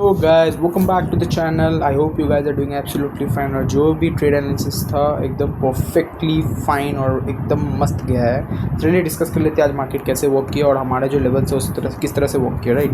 Hello guys, welcome back to the channel. I hope you guys are doing absolutely fine. और जो भी trade analysis था एकदम perfectly fine और एकदम मस्त गया है। चलिए डिस्कस कर लेते हैं आज मार्केट कैसे वर्क किया और हमारे जो लेवल्स है उस तरह किस तरह से वर्क किया। राइट,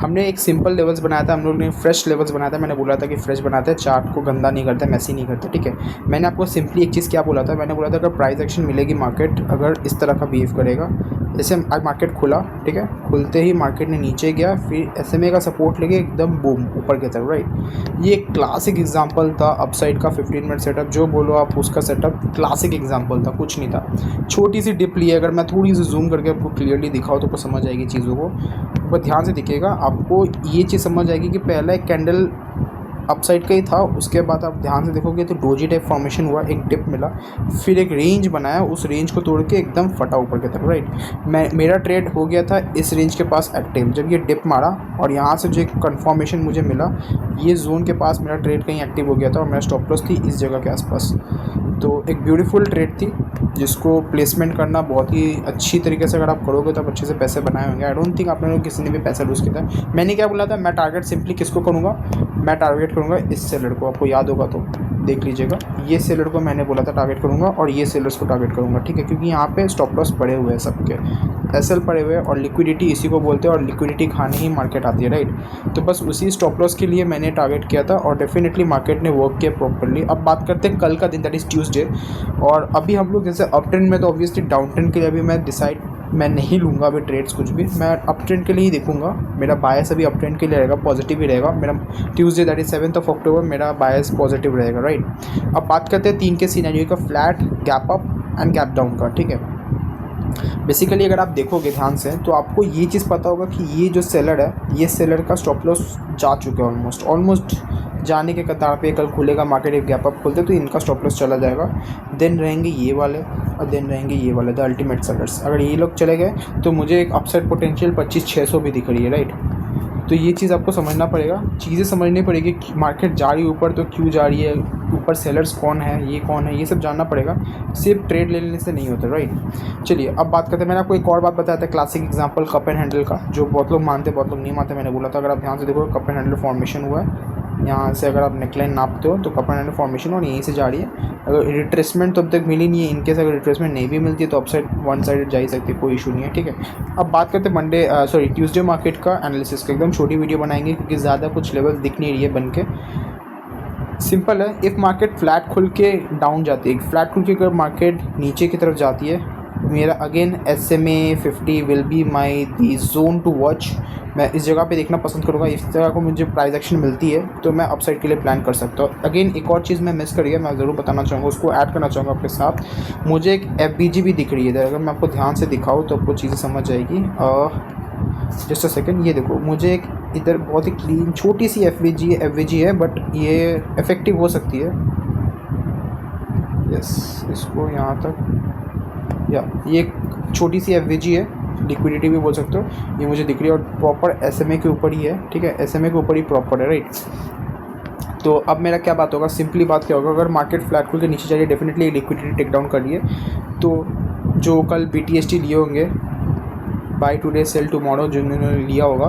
हमने एक सिंपल लेवल्स बनाया था, हम लोग ने फ्रेश लेवल्स बनाया था। मैंने बोला था कि फ्रेश बनाते हैं, चार्ट को गंदा नहीं करते, मैसी नहीं करते। ठीक है, मैंने आपको सिंपली एक चीज़ क्या बोला था, मैंने बोला था अगर प्राइस एक्शन मिलेगी, मार्केट अगर इस तरह का बिहेव करेगा, जैसे आज मार्केट खुला, ठीक है, खुलते ही मार्केट ने नीचे गया, फिर SMA का सपोर्ट लेके एकदम बूम ऊपर की तरफ। राइट, ये क्लासिक एग्जांपल था अपसाइड का 15 मिनट सेटअप, जो बोलो आप उसका सेटअप क्लासिक एग्जांपल था, कुछ नहीं था। छोटी सी डिप ली है, अगर मैं थोड़ी सी जूम करके आपको क्लियरली दिखाऊँ तो आपको समझ आएगी चीज़ों को, पर ध्यान से दिखेगा, आपको ये चीज़ समझ आएगी कि पहला एक कैंडल अपसाइड का ही था, उसके बाद आप ध्यान से देखोगे तो डोजी टाइप फॉर्मेशन हुआ, एक डिप मिला, फिर एक रेंज बनाया, उस रेंज को तोड़ के एकदम फटा ऊपर की तरफ। राइट, मेरा ट्रेड हो गया था इस रेंज के पास एक्टिव, जब ये डिप मारा और यहाँ से जो एक कन्फर्मेशन मुझे मिला, ये जोन के पास मेरा ट्रेड कहीं एक्टिव हो गया था और मेरा स्टॉप लॉस थी इस जगह के आसपास। तो एक ब्यूटीफुल ट्रेड थी जिसको प्लेसमेंट करना बहुत ही अच्छी तरीके से अगर आप करोगे तो आप अच्छे से पैसे बनाए होंगे। आई डोंट थिंक आप लोगों किसी ने भी पैसा लूज़ किया था। मैंने क्या बोला था, मैं टारगेट सिंपली किसको करूँगा, मैं टारगेट करूँगा इस सेलर को, आपको याद होगा तो देख लीजिएगा, ये सेलर को मैंने बोला था टारगेट करूँगा और ये सेलर्स को टारगेट करूँगा। ठीक है, क्योंकि यहाँ पे स्टॉप लॉस पड़े हुए हैं सबके, SL पड़े हुए हैं और लिक्विडिटी इसी को बोलते हैं, और लिक्विडिटी खाने ही मार्केट आती है। राइट, तो बस उसी स्टॉप लॉस के लिए मैंने टारगेट किया था और डेफिनेटली मार्केट ने वर्क किया प्रॉपरली। अब बात करते हैं कल का दिन, दैट इज़ ट्यूसडे, और अभी हम लोग जैसे अप ट्रेंड में तो ऑब्वियसली डाउन ट्रेंड के लिए अभी मैं नहीं लूँगा अभी ट्रेड्स कुछ भी, मैं अप ट्रेंड के लिए ही देखूँगा। मेरा बायस अभी अप ट्रेंड के लिए रहेगा, पॉजिटिव ही रहेगा मेरा। ट्यूसडे दैट इज़ 7 अक्टूबर मेरा बायस पॉजिटिव रहेगा। राइट, अब बात करते हैं 3 के सिनेरियो का, flat, gap up and gap down का। ठीक है, बेसिकली अगर आप देखोगे ध्यान से तो आपको ये चीज़ पता होगा कि ये जो सेलर है, ये सेलर का स्टॉप लॉस जा चुका है ऑलमोस्ट जाने के कतार पे। कल खुलेगा मार्केट, एक गैप अप खुलते तो इनका स्टॉप लॉस चला जाएगा, देन रहेंगे ये वाले और देन रहेंगे ये वाले, द अल्टीमेट सेलर्स। अगर ये लोग चले गए तो मुझे एक अपसाइड पोटेंशियल 25,600 भी दिख रही है। राइट, तो ये चीज़ आपको समझना पड़ेगा, चीज़ें समझनी पड़ेगी कि मार्केट जा रही है ऊपर तो क्यों जा रही है, ऊपर सेलर्स कौन है, ये कौन है, ये सब जानना पड़ेगा, सिर्फ ट्रेड ले लेने से नहीं होता। राइट, चलिए अब बात करते हैं। मैंने आपको एक और बात बताया था, classic example cup and handle का, जो बहुत लोग मानते बहुत लोग नहीं मानते। मैंने बोला था अगर आप ध्यान से देखो, कप एंड हैंडल फॉर्मेशन हुआ है, यहाँ से अगर आप नेकलाइन नापते हो तो कप एंड हैंडल फॉर्मेशन और यहीं से जा रही है। अगर रिट्रेसमेंट तो अब तक मिली नहीं है, इनकेस अगर रिट्रेसमेंट नहीं भी मिलती है तो अपसाइड वन साइड जा ही सकती है, कोई इशू नहीं है। ठीक है, अब बात करते हैं ट्यूसडे मार्केट का एनालिसिस का। एकदम छोटी वीडियो बनाएंगे क्योंकि ज़्यादा कुछ लेवल दिख नहीं रही है बन के। सिंपल है, इफ़ मार्केट फ्लैट खुल के डाउन जाती है, फ्लैट खुल के अगर मार्केट नीचे की तरफ जाती है, मेरा again SMA 50 will be my the zone to watch. मैं इस जगह पे देखना पसंद करूँगा, इस जगह को मुझे प्राइस एक्शन मिलती है तो मैं अपसाइड के लिए प्लान कर सकता हूँ। अगेन एक और चीज़ मैं मिस करी है, मैं ज़रूर बताना चाहूँगा, उसको ऐड करना चाहूँगा आपके साथ। मुझे एक FBG भी दिख रही है, अगर मैं आपको ध्यान से दिखाऊँ तो आपको चीज़ें समझ आएगी। जस्ट अ सेकेंड, ये देखो, मुझे एक इधर बहुत ही क्लीन छोटी सी FVG है, बट ये इफ़ेक्टिव हो सकती है। यस, इसको यहाँ तक, या ये एक छोटी सी FVG है, लिक्विडिटी भी बोल सकते हो, ये मुझे दिख रही है और प्रॉपर SMA के ऊपर ही है। ठीक है, SMA के ऊपर ही प्रॉपर है। राइट, तो अब मेरा क्या बात होगा, सिंपली बात क्या होगा, अगर मार्केट फ्लैट खुल के नीचे जा रही है, डेफिनेटली लिक्विडिटी टेक डाउन कर लिए, तो जो कल BTST लिए होंगे, बाय टुडे सेल टुमारो, जिन्होंने लिया होगा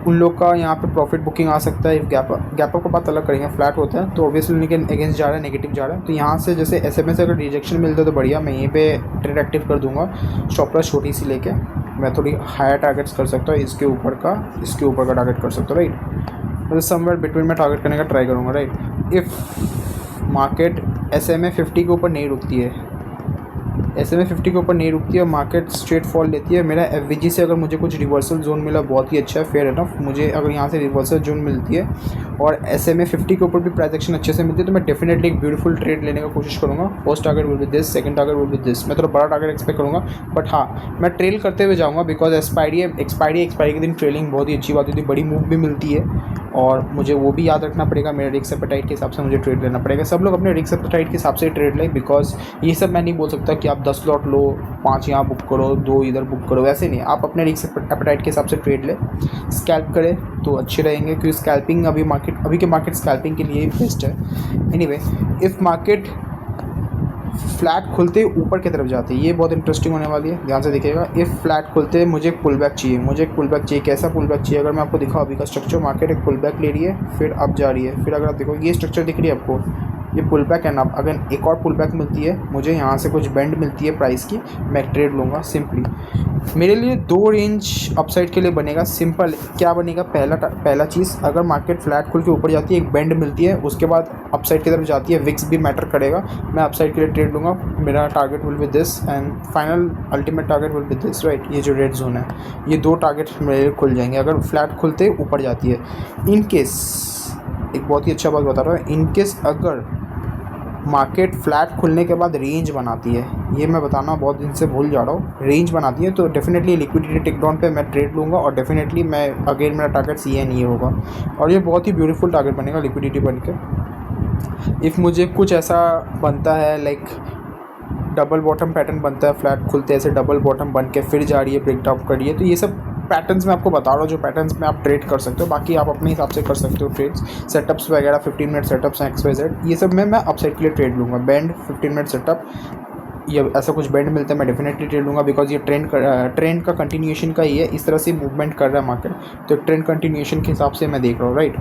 उन लोग का यहाँ पे प्रॉफिट बुकिंग आ सकता है। गैप अप का बात अलग करेंगे, फ्लैट होता है तो ऑब्वियसली लेकिन अगेंस्ट जा रहा है, नेगेटिव जा रहा है, तो यहाँ से जैसे SMA से अगर रिजेक्शन मिलता है तो बढ़िया, मैं यहीं पे ट्रेड एक्टिव कर दूंगा, स्टॉप लॉस छोटी सी लेके मैं थोड़ी हायर टारगेट्स कर सकता हूँ, इसके ऊपर का टारगेट कर सकता हूँ। राइट, मतलब समवेयर बिटवीन में टारगेट करने का ट्राई करूँगा। राइट, इफ़ मार्केट SMA 50 के ऊपर नहीं रुकती है, SMA 50 के ऊपर नहीं रुकती है और मार्केट स्ट्रेट फॉल लेती है, मेरा FVG से अगर मुझे कुछ रिवर्सल जोन मिला बहुत ही अच्छा है, फेयर इनफ। मुझे अगर यहाँ से रिवर्सल जोन मिलती है और SMA 50 के ऊपर भी प्राइस एक्शन अच्छे से मिलती है तो मैं डेफिनेटली एक ब्यूटीफुल ट्रेड लेने का कोशिश करूँगा। First target will be this, second target will be this. मैं थोड़ा बड़ा टारगेट एक्सपेक्ट करूँगा, बट हाँ मैं ट्रेल करते हुए जाऊँगा, बिकॉज एक्सपायरी के दिन ट्रेलिंग बहुत ही अच्छी बात होती है, बड़ी मूव भी मिलती है और मुझे वो भी याद रखना पड़ेगा, मेरे रिस्क एपेटाइट के हिसाब से मुझे ट्रेड लेना पड़ेगा। सब लोग अपने रिस्क एपेटाइट के हिसाब से ट्रेड लें, बिकॉज ये सब मैं नहीं बोल सकता कि आप 10 लॉट लो, 5 यहाँ बुक करो, 2 इधर बुक करो, वैसे नहीं। आप अपने रिस्क एपेटाइट के हिसाब से ट्रेड लें, स्कैल्प करें तो अच्छे रहेंगे, क्योंकि स्कैल्पिंग अभी के मार्केट स्कैल्पिंग के लिए ही बेस्ट है। एनीवे, इफ़ मार्केट फ्लैट खुलते ही ऊपर की तरफ जाती है, ये बहुत इंटरेस्टिंग होने वाली है, ध्यान से देखिएगा। इफ़ फ्लैट खुलते ही मुझे एक पुल बैक चाहिए, मुझे एक पुल बैक चाहिए। कैसा पुल बैक चाहिए? अगर मैं आपको दिखाऊँ अभी का स्ट्रक्चर, मार्केट एक पुल बैक ले रही है, फिर अब जा रही है, फिर अगर आप देखो ये स्ट्रक्चर दिख रही है आपको, ये पुल बैक है ना। अगर एक और पुल बैक मिलती है मुझे, यहाँ से कुछ बेंड मिलती है प्राइस की, मैं ट्रेड लूँगा सिंपली। मेरे लिए दो रेंज अपसाइड के लिए बनेगा। सिंपल क्या बनेगा? पहला चीज़, अगर मार्केट फ्लैट खुल के ऊपर जाती है, एक बेंड मिलती है, उसके बाद अपसाइड की तरफ जाती है, विक्स भी मैटर करेगा, मैं अपसाइड के लिए ट्रेड लूँगा। मेरा target will be this and final ultimate target will be this, right. ये जो रेड जोन है, ये दो टारगेट मेरे खुल जाएंगे अगर फ्लैट खुलते ऊपर जाती है। इन केस, एक बहुत ही अच्छा बात बता रहा हूँ, इन केस अगर मार्केट फ्लैट खुलने के बाद रेंज बनाती है, ये मैं बताना बहुत दिन से भूल जा रहा हूँ, रेंज बनाती है, तो डेफिनेटली लिक्विडिटी टेक डाउन पे मैं ट्रेड लूँगा और डेफिनेटली मैं अगेन मेरा टारगेट CN होगा और ये बहुत ही ब्यूटीफुल टारगेट बनेगा लिक्विडिटी बन के। इफ़ मुझे कुछ ऐसा बनता है लाइक डबल बॉटम पैटर्न बनता है, फ्लैट खुलते ऐसे डबल बॉटम बन के फिर जा रही है, ब्रेक डाउन कर रही है, तो ये सब पैटर्न्स मैं आपको बता रहा हूँ जो पैटर्न्स में आप ट्रेड कर सकते हो। बाकी आप अपने हिसाब से कर सकते हो ट्रेड्स, सेटअप्स वगैरह 15 मिनट सेटअप्स हैं XYZ, ये सब में मैं अपसाइड के लिए ट्रेड लूँगा। बैंड 15 मिनट सेटअप, ये ऐसा कुछ बैंड मिलता है मैं डेफिनेटली ट्रेड लूँगा, बिकॉज ये ट्रेंड का कंटिन्यूएशन का ही है, इस तरह से मूवमेंट कर रहा है मार्केट, तो ट्रेंड कंटिन्यूएशन के हिसाब से मैं देख रहा हूँ, right.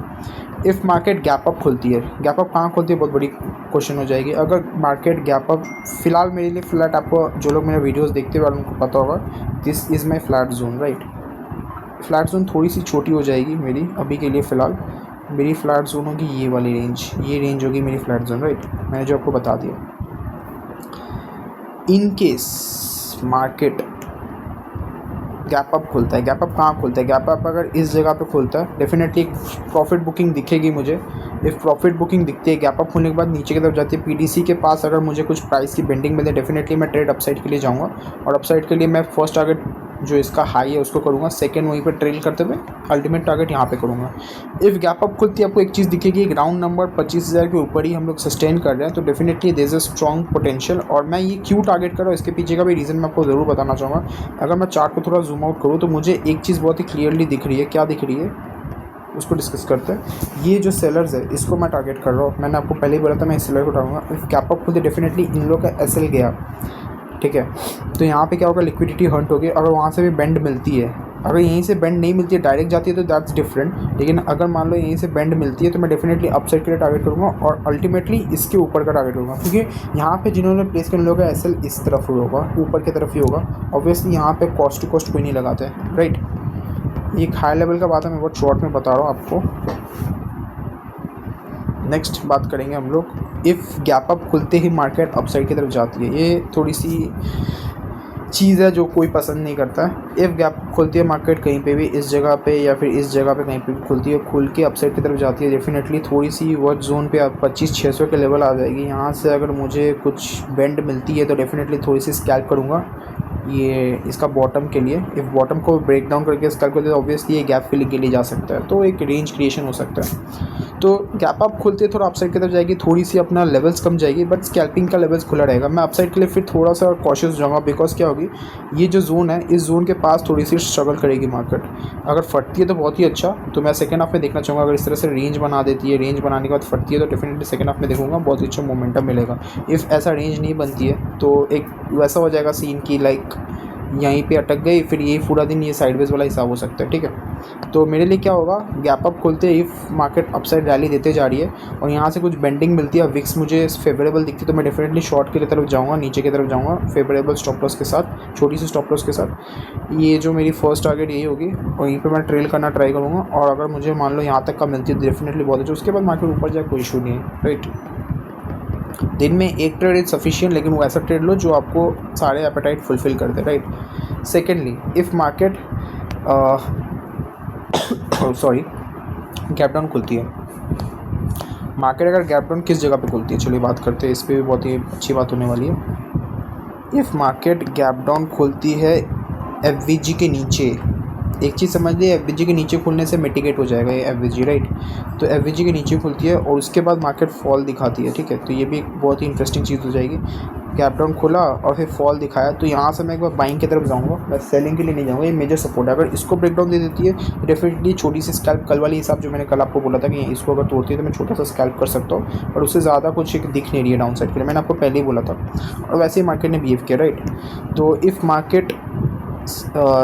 If market gap up खुलती है, गैप अप कहाँ खुलती है बहुत बड़ी क्वेश्चन हो जाएगी। अगर मार्केट गैप अप, फिलहाल मेरे लिए फ्लैट, आपको जो लोग मेरे वीडियोस देखते हुए उनको पता होगा, this is my flat zone, right. Flat zone थोड़ी सी छोटी हो जाएगी मेरी अभी के लिए, फ़िलहाल मेरी फ्लैट जोन होगी ये वाली रेंज, ये रेंज होगी मेरी फ्लैट जोन, राइट, मैंने जो आपको बता दिया। In case market gap up खुलता है, गैप अप कहाँ खुलता है? गैप अप अगर इस जगह पे खुलता है, डेफिनेटली एक प्रॉफिट बुकिंग दिखेगी मुझे। इफ़ प्रॉफिट बुकिंग दिखती है गैप अप होने के बाद नीचे की तरफ जाती है PDC के पास, अगर मुझे कुछ प्राइस की बेंडिंग मिले, डेफिनेटली मैं ट्रेड अपसाइड के लिए जाऊँगा और अपसाइड के लिए मैं फर्स्ट टारगेट जो इसका हाई है उसको करूँगा, सेकंड वहीं पे ट्रेल करते हुए अल्टीमेट टारगेट यहाँ पे करूँगा। इफ़ गैप अप खुलती है, आपको एक चीज़ दिखेगी, ग्राउंड नंबर 25,000 के ऊपर ही हम लोग सस्टेन कर रहे हैं, तो definitely there is a strong potential. और मैं ये क्यों टारगेट कर रहा हूँ, इसके पीछे का भी रीज़न मैं आपको ज़रूर बताना चाहूँगा। अगर मैं चार्ट को थोड़ा जूम आउट करूँ तो मुझे एक चीज़ बहुत ही क्लियरली दिख रही है। क्या दिख रही है उसको डिस्कस करते हैं। ये जो सेलर्स है इसको मैं टारगेट कर रहा हूँ, मैंने आपको पहले ही बोला था मैं इस सेलर को टारूंगा। इफ़ गैप अप खुलते डेफिनेटली इन लोग का SL गया, ठीक है, तो यहाँ पे क्या होगा, लिक्विडिटी हंट होगी। अगर वहाँ से भी बेंड मिलती है, अगर यहीं से बेंड नहीं मिलती है, डायरेक्ट जाती है तो दैट्स डिफरेंट, लेकिन अगर मान लो यहीं से बेंड मिलती है तो मैं डेफिनेटली अपसाइड के लिए टारगेट करूँगा और अल्टीमेटली इसके ऊपर का टारगेट करूँगा, क्योंकि यहाँ पे जिन्होंने प्लेस किया उन लोगों का SL इस तरफ होगा, ऊपर की तरफ ही होगा। ऑब्वियसली यहाँ पे कॉस्ट टू कॉस्ट कोई नहीं लगाते हैं, राइट। एक हाई लेवल का बात है, मैं बहुत शॉर्ट में बता रहा हूँ आपको। नेक्स्ट बात करेंगे हम लोग, इफ़ गैप अप खुलते ही मार्केट अपसाइड की तरफ जाती है, ये थोड़ी सी चीज़ है जो कोई पसंद नहीं करता है। इफ़ गैप खुलती है मार्केट कहीं पे भी, इस जगह पे या फिर इस जगह पे कहीं पे भी खुलती है, खुल के अपसाइड की तरफ जाती है, डेफिनेटली थोड़ी सी वर्थ जोन पे 25,600 के लेवल आ जाएगी। यहाँ से अगर मुझे कुछ बेंड मिलती है तो डेफिनेटली थोड़ी सी स्कैल्प करूँगा ये इसका बॉटम के लिए। इफ़ बॉटम को ब्रेक डाउन करके स्कैल्प करते तो ऑब्वियसली ये गैप फिलिंग के लिए जा सकता है, तो एक रेंज क्रिएशन हो सकता है। तो गैप अप खुलते थोड़ा अपसाइड की तरफ जाएगी, थोड़ी सी अपना लेवल्स कम जाएगी, बट स्कैल्पिंग का लेवल्स खुला रहेगा। मैं अपसाइड के लिए फिर थोड़ा सा कॉशियस जाऊँगा, बिकॉज क्या होगी, ये जो जोन है इस जोन के पास थोड़ी सी स्ट्रगल करेगी मार्केट। अगर फटती है तो बहुत ही अच्छा, तो मैं सेकंड हाफ में देखना चाहूँगा। अगर इस तरह से रेंज बना देती है, रेंज बनाने के बाद फटती है, तो डेफिनेटली सेकंड हाफ में देखूँगा, बहुत ही अच्छा मोमेंटम मिलेगा। इफ़ ऐसा रेंज नहीं बनती है तो एक वैसा हो जाएगा सीन की लाइक यहीं पे अटक गई, फिर यही पूरा दिन ये साइडवेज वाला हिसाब हो सकता है, ठीक है। तो मेरे लिए क्या होगा, गैप अप खुलते इफ़ मार्केट अपसाइड रैली देते जा रही है और यहाँ से कुछ बेंडिंग मिलती है, विक्स मुझे फेवरेबल दिखती है, तो मैं डेफिनेटली शॉर्ट की तरफ जाऊँगा, नीचे की तरफ जाऊँगा फेवरेबल स्टॉप लॉस के साथ, छोटी सी स्टॉप लॉस के साथ। ये जो मेरी फर्स्ट टारगेट यही होगी, वहीं पर मैं ट्रेल करना ट्राई करूँगा। और अगर मुझे मान लो यहाँ तक का मिलती है तो डेफिनेटली बहुत अच्छा, उसके बाद मार्केट ऊपर जाए कोई इशू नहीं है, राइट। दिन में एक ट्रेड इज सफिशिएंट, लेकिन वो ऐसा ट्रेड लो जो आपको सारे एपेटाइट फुलफिल कर दे, right. Secondly, if market sorry gap down खुलती है, मार्केट अगर गैप डाउन किस जगह पे खुलती है, चलिए बात करते हैं, इस पर भी बहुत ही अच्छी बात होने वाली है। इफ़ मार्केट गैप डाउन खुलती है FVG के नीचे, एक चीज़ समझ ली, एफवीजी के नीचे खुलने से मिटिगेट हो जाएगा ये एफवीजी, राइट। तो एफवीजी के नीचे खुलती है और उसके बाद मार्केट फॉल दिखाती है, ठीक है। तो ये भी एक बहुत ही इंटरेस्टिंग चीज़ हो जाएगी। गैप डाउन खोला और फिर फॉल दिखाया, तो यहाँ से मैं एक बार बाइंग की तरफ जाऊँगा, मैं सेलिंग के लिए नहीं जाऊँगा। ये मेजर सपोर्ट है, अगर इसको ब्रेक डाउन दे देती है डेफिनेटली छोटी सी स्कैल्प, कल वाली हिसाब जो मैंने कल आपको बोला था कि इसको अगर तोड़ती है तो मैं छोटा सा स्कैल्प कर सकता हूँ, और उससे ज़्यादा कुछ दिख नहीं रही है डाउन साइड के लिए, मैंने आपको पहले ही बोला था। और वैसे ही मार्केट ने बिहेव किया, राइट। तो इफ़ मार्केट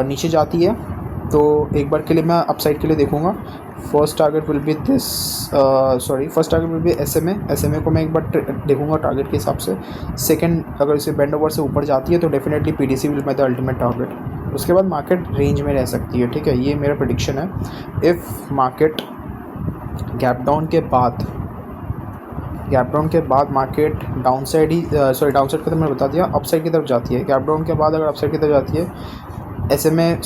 नीचे जाती है तो एक बार के लिए मैं अपसाइड के लिए देखूँगा। First target will be this, first target will be SMA को मैं एक बार देखूँगा टारगेट के हिसाब से। सेकंड, अगर इसे बैंड ओवर से ऊपर जाती है तो definitely PDC will be the ultimate target. उसके बाद मार्केट रेंज में रह सकती है, ठीक है। ये मेरा प्रेडिक्शन है। इफ़ मार्केट गैप डाउन के बाद मार्केट डाउन साइड का तो मैंने बता दिया, अपसाइड की तरफ जाती है। गैप डाउन के बाद अगर अपसाइड की तरफ जाती है, एसएमए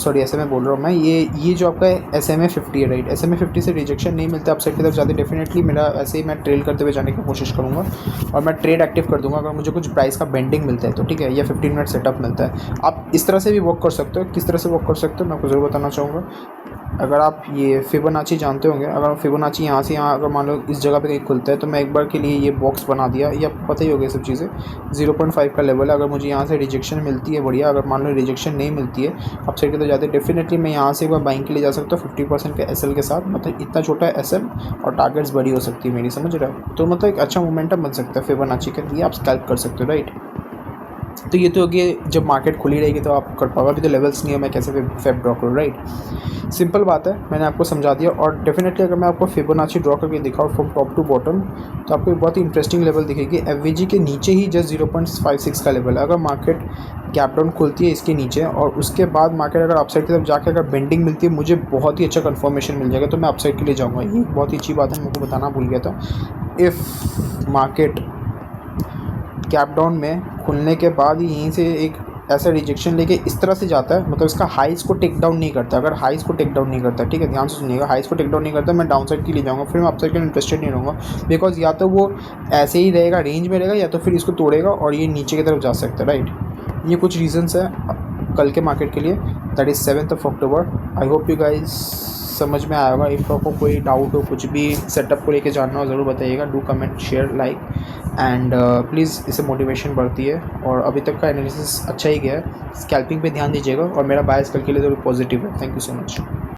बोल रहा हूँ मैं, ये जो आपका एसएमए 50 है, राइट। एसएमए 50 से रिजेक्शन नहीं मिलता अपसाइड की तरफ जाते, डेफिनेटली मेरा ऐसे ही मैं ट्रेल करते हुए जाने की कोशिश करूँगा और मैं ट्रेड एक्टिव कर दूँगा अगर मुझे कुछ प्राइस का बेंडिंग मिलता है तो, ठीक है, या 15 मिनट सेटअप मिलता है। आप इस तरह से भी वर्क कर सकते हो। किस तरह से वर्क कर सकते हो मैं आपको ज़रूर बताना चाहूँगा। अगर आप ये फिबोनाची जानते होंगे, अगर फिबोनाची यहाँ से यहाँ अगर मान लो इस जगह पे कहीं खुलता है तो मैं एक बार के लिए ये बॉक्स बना दिया, ये आपको पता ही होगा ये सब चीज़ें। 0.5 का लेवल है, अगर मुझे यहाँ से रिजेक्शन मिलती है बढ़िया, अगर मान लो रिजेक्शन नहीं मिलती है अपसाइड के तो जाते डेफिनेटली मैं यहाँ से एक बार बाइंग के लिए जा सकता हूँ 50% के एसएल के साथ। मतलब इतना छोटा है एसएल और टारगेट्स बड़ी हो सकती है मेरी, समझ रहे हो। तो मतलब एक अच्छा मोमेंटम बन सकता है फिबोनाची के लिए, आप स्कैल्प कर सकते हो, राइट। तो ये तो होगी जब मार्केट खुली रहेगी तो आप कर पाओगे, अभी तो लेवल्स नहीं है, मैं कैसे फेब ड्रॉ करूँ, राइट। सिंपल बात है, मैंने आपको समझा दिया। और डेफिनेटली अगर मैं आपको फिबोनाची ड्रॉ करके दिखाऊँ फ्रॉम टॉप टू बॉटम तो आपको एक बहुत ही इंटरेस्टिंग लेवल दिखेगी। एफवीजी के नीचे ही जस्ट 0.56 का लेवल है। अगर मार्केट गैप डाउन खुलती है इसके नीचे और उसके बाद मार्केट अगर अपसाइड की तरफ जाकर अगर बेंडिंग मिलती है, मुझे बहुत ही अच्छा कन्फर्मेशन मिल जाएगा तो मैं अपसाइड के लिए जाऊँगा। ये बहुत ही अच्छी बात है, मुझको बताना भूल गया था। इफ़ मार्केट गैप डाउन में खुलने के बाद ही यहीं से एक ऐसा रिजेक्शन लेके इस तरह से जाता है, मतलब इसका हाइस को टेक डाउन नहीं करता। अगर हाइस को टेक डाउन नहीं करता, ठीक है, ध्यान से सुनिएगा, हाइस को टेक डाउन नहीं करता, मैं डाउन साइड के लिए जाऊँगा, फिर मैं अपसाइड के लिए इंटरेस्टेड नहीं रहूँगा। बिकॉज या तो वो ऐसे ही रहेगा, रेंज में रहेगा, या तो फिर इसको तोड़ेगा और ये नीचे की तरफ जा सकता है, राइट। ये कुछ रीजंस है कल के मार्केट के लिए, that is 7 October. I hope you guys समझ में आया होगा। इफ़ आपको कोई डाउट हो, कुछ भी सेटअप को लेके जानना हो, ज़रूर बताइएगा। Do comment, share, like and please, इससे मोटिवेशन बढ़ती है। और अभी तक का एनालिसिस अच्छा ही गया है। स्कैल्पिंग पे ध्यान दीजिएगा और मेरा बायस कल के लिए ज़रूर पॉजिटिव है। Thank you so much.